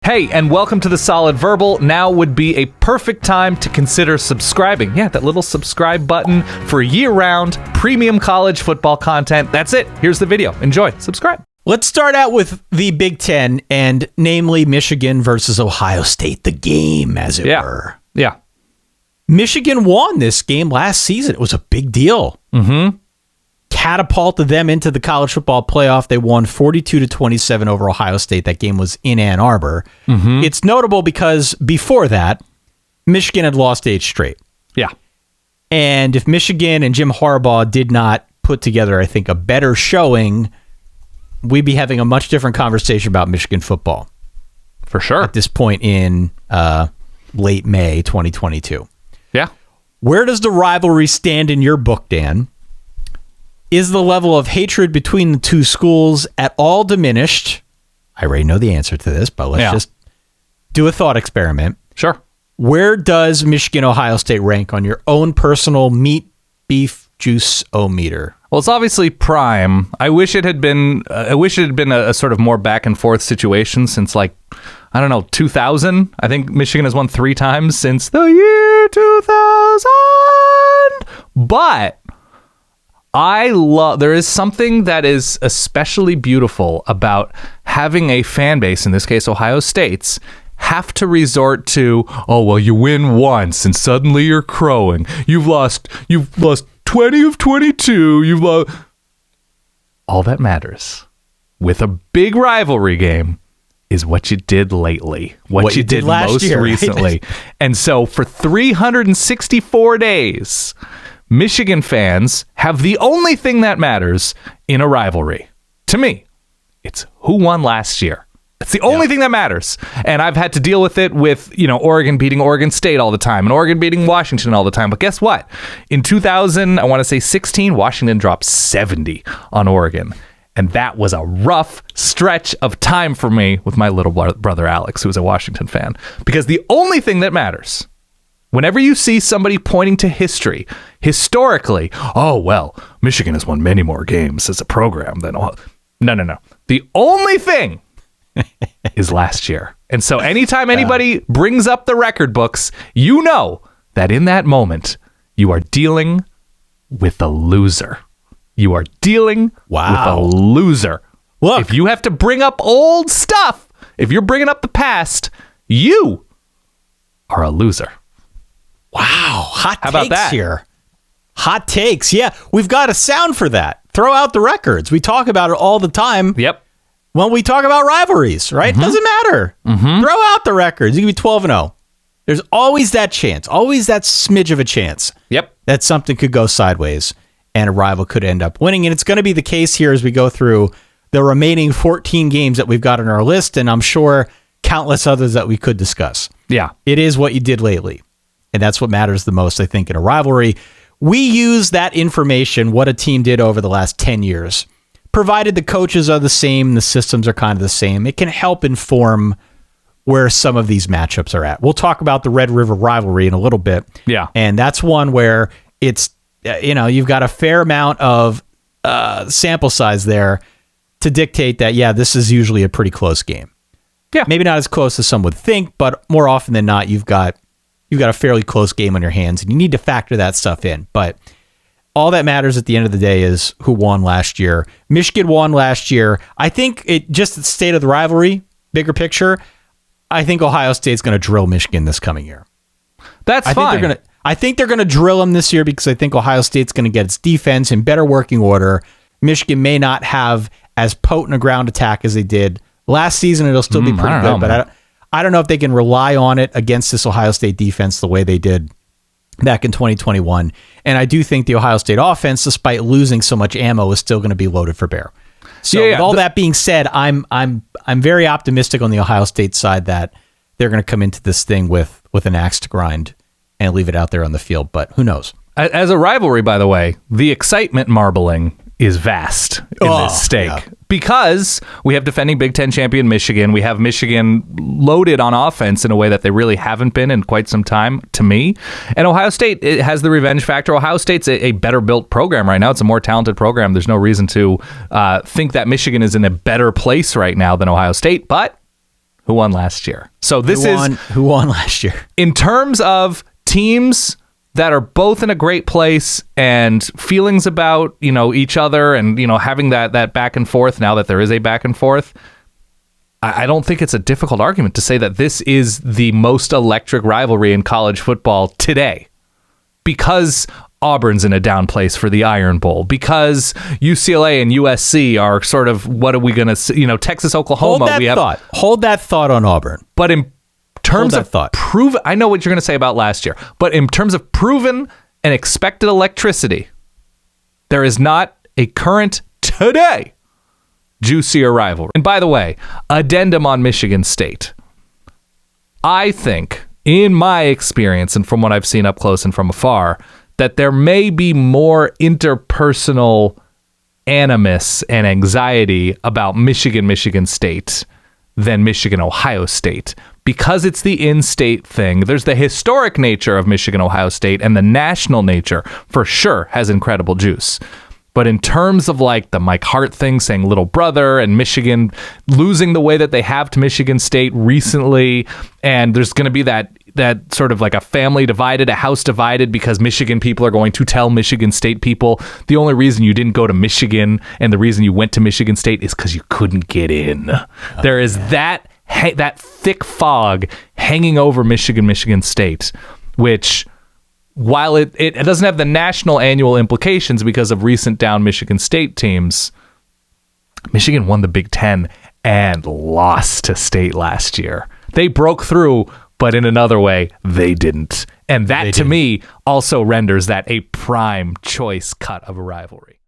Hey, and welcome to The Solid Verbal. Now would be a perfect time to consider subscribing. Yeah, that little subscribe button for year-round premium college football content. That's it. Here's the video. Enjoy. Subscribe. Let's start out with the Big Ten, and namely Michigan versus Ohio State, the game, as it were. Yeah. Michigan won this game last season. It was a big deal. Mm-hmm. Catapulted them into the college football playoff. They won 42-27 over Ohio State. That game was in Ann Arbor. Mm-hmm. It's notable because before that, Michigan had lost 8 straight. Yeah. And if Michigan and Jim Harbaugh did not put together, I think, a better showing, we'd be having a much different conversation about Michigan football. For sure. At this point in late May 2022. Yeah. Where does the rivalry stand in your book, Dan? Is the level of hatred between the two schools at all diminished? I already know the answer to this, but let's just do a thought experiment. Sure. Where does Michigan-Ohio State rank on your own personal meat, beef, juice-o-meter? Well, it's obviously prime. I wish it had been a sort of more back and forth situation since, like, I don't know, 2000. I think Michigan has won 3 times since the year 2000. But there is something that is especially beautiful about having a fan base, in this case Ohio State's, have to resort to, oh, well, you win once and suddenly you're crowing. You've lost 20 of 22. You've lost. All that matters with a big rivalry game is what you did lately, what you did most recently. And so for 364 days, Michigan fans have the only thing that matters in a rivalry. To me, it's who won last year. It's the only thing that matters. And I've had to deal with it with, Oregon beating Oregon State all the time and Oregon beating Washington all the time. But guess what? In 2016, Washington dropped 70 on Oregon. And that was a rough stretch of time for me with my little brother Alex, who was a Washington fan. Because the only thing that matters, whenever you see somebody pointing to history, historically, oh, well, Michigan has won many more games as a program than all. No. The only thing is last year. And so anytime anybody brings up the record books, you know that in that moment, you are dealing with a loser. You are dealing with a loser. Look, if you have to bring up old stuff, if you're bringing up the past, you are a loser. Wow, hot How about takes that? Here. Hot takes. Yeah, we've got a sound for that. Throw out the records. We talk about it all the time. Yep. When we talk about rivalries, right? Mm-hmm. Doesn't matter. Mm-hmm. Throw out the records. You can be 12-0. There's always that chance, always that smidge of a chance. Yep. That something could go sideways and a rival could end up winning. And it's going to be the case here as we go through the remaining 14 games that we've got on our list, and I'm sure countless others that we could discuss. Yeah. It is what you did lately. And that's what matters the most, I think, in a rivalry. We use that information, what a team did over the last 10 years. Provided the coaches are the same, the systems are kind of the same, it can help inform where some of these matchups are at. We'll talk about the Red River rivalry in a little bit. Yeah. And that's one where it's, you've got a fair amount of sample size there to dictate that, this is usually a pretty close game. Yeah. Maybe not as close as some would think, but more often than not, you've got a fairly close game on your hands, and you need to factor that stuff in. But all that matters at the end of the day is who won last year. Michigan won last year. I think just the state of the rivalry, bigger picture, I think Ohio State's going to drill Michigan this coming year. That's fine. I think they're going to drill them this year because I think Ohio State's going to get its defense in better working order. Michigan may not have as potent a ground attack as they did last season. It'll still be pretty good, but I don't know if they can rely on it against this Ohio State defense the way they did back in 2021. And I do think the Ohio State offense, despite losing so much ammo, is still going to be loaded for bear. So with all that being said, I'm very optimistic on the Ohio State side that they're going to come into this thing with an axe to grind and leave it out there on the field. But who knows? As a rivalry, by the way, the excitement marbling is vast in this stake because we have defending Big Ten champion Michigan. We have Michigan loaded on offense in a way that they really haven't been in quite some time, to me. And Ohio State, it has the revenge factor. Ohio State's a better built program right now. It's a more talented program. There's no reason to think that Michigan is in a better place right now than Ohio State, but Who won last year? So who won last year? In terms of teams that are both in a great place and feelings about, each other and, having that back and forth now that there is a back and forth, I don't think it's a difficult argument to say that this is the most electric rivalry in college football today, because Auburn's in a down place for the Iron Bowl, because UCLA and USC are sort of, what are we going to, Texas, Oklahoma. Hold that thought on Auburn. But in terms of proven, I know what you're going to say about last year, but in terms of proven and expected electricity, there is not a current today juicier rivalry. And by the way, addendum on Michigan State. I think, in my experience and from what I've seen up close and from afar, that there may be more interpersonal animus and anxiety about Michigan State than Michigan-Ohio State. Because it's the in-state thing, there's the historic nature of Michigan-Ohio State, and the national nature, for sure, has incredible juice. But in terms of like the Mike Hart thing, saying little brother, and Michigan losing the way that they have to Michigan State recently, and there's going to be that sort of like a family divided, a house divided, because Michigan people are going to tell Michigan State people the only reason you didn't go to Michigan and the reason you went to Michigan State is because you couldn't get in. There is that thick fog hanging over Michigan State, which, while it doesn't have the national annual implications because of recent down Michigan State teams, Michigan won the Big Ten and lost to State last year. They broke through, but in another way, they didn't. And that, to me, also renders that a prime choice cut of a rivalry.